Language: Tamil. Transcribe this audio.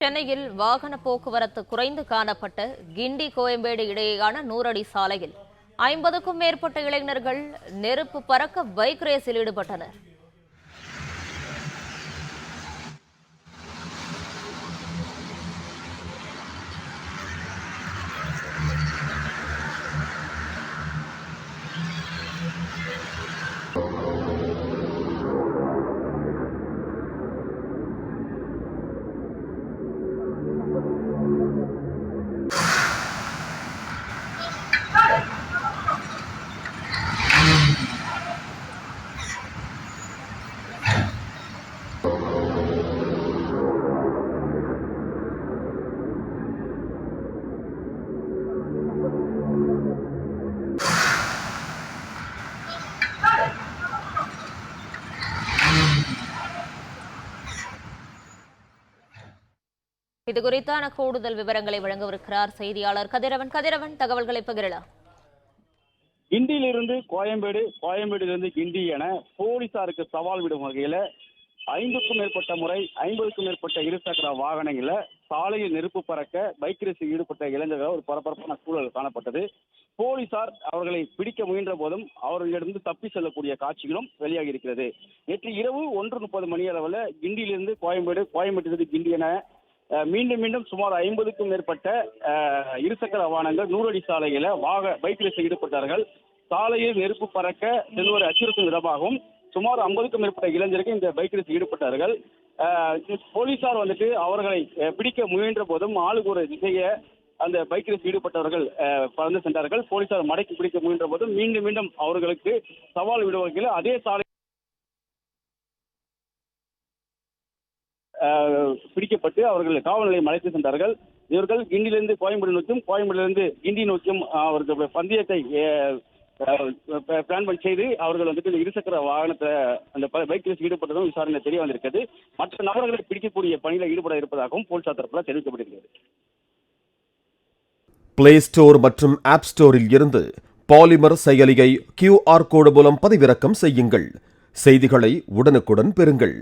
சென்னையில் வாகன போக்குவரத்து குறைந்து காணப்பட்ட கிண்டி கோயம்பேடு இடையேயான 100 அடி சாலையில் 50க்கும் மேற்பட்ட இளைஞர்கள் நெருப்பு பறக்க பைக் ரேஸில் ஈடுபட்டனர். இது குறித்தான கூடுதல் விவரங்களை வழங்கவிருக்கிறார் செய்தியாளர் கதிரவன். தகவல்களை பகிரலாம். கிண்டியிலிருந்து கோயம்பேடு, கோயம்பேடிலிருந்து கிண்டி என போலீசாருக்கு சவால் விடும் வகையில 5க்கும் மேற்பட்ட முறை 50க்கும் மேற்பட்ட இருசக்கர வாகனங்கள சாலையில் நெருப்பு பறக்க பைக் ரேஸில் ஈடுபட்ட இளைஞர்கள் ஒரு பரபரப்பான சூழல் காணப்பட்டது. போலீசார் அவர்களை பிடிக்க முயன்ற போதும் அவர்களிடமிருந்து தப்பி செல்லக்கூடிய காட்சிகளும் வெளியாகி இருக்கிறது. நேற்று இரவு 1:30 மணி அளவில் கிண்டியிலிருந்து கோயம்பேடு, கோயம்பேட்டிலிருந்து கிண்டி என மீண்டும் சுமார் 50க்கும் மேற்பட்ட இருசக்கர வாகனங்கள் 100 அடி சாலையில பைக் ரேஸில் ஈடுபட்டார்கள். சாலையில் நெருப்பு பறக்க செல்வரை அச்சுறுத்தும் விதமாகவும் சுமார் 50க்கும் மேற்பட்ட இளைஞர்கள் இந்த பைக் ரேஸில் ஈடுபட்டார்கள். போலீசார் அவர்களை பிடிக்க முயன்ற போதும் ஆளுக்கு ஒரு திசையை அந்த பைக் ரேஸில் ஈடுபட்டவர்கள் பறந்து சென்றார்கள். போலீசார் மடக்கி பிடிக்க முயன்ற போதும் மீண்டும் அவர்களுக்கு சவால் விடுவதில் அதே சாலை பிடிக்கப்பட்டு அவர்கள் காவல் நிலையம் அழைத்து சென்றார்கள். இவர்கள் கிண்டியிலிருந்து கோயம்பேடு நோக்கியும், கோயம்பேடிலிருந்து கிண்டி நோக்கியும் அவர்கள் பந்தயத்தை பிளான் செய்து அவர்கள் இருசக்கர வாகனத்தை அந்த பைக் ரேஸ் ஈடுபட்டதும் விசாரணை தெரிய வந்திருக்கிறது. மற்ற நபர்களை பிடிக்கக்கூடிய பணியில் ஈடுபட இருப்பதாகவும் போலீசார் தரப்பில் தெரிவிக்கப்பட்டிருக்கிறது. பிளே ஸ்டோர் மற்றும் ஆப் ஸ்டோரில் இருந்து பாலிமர் செயலியை QR கோடு மூலம் பதிவிறக்கம் செய்யுங்கள். செய்திகளை உடனுக்குடன் பெறுங்கள்.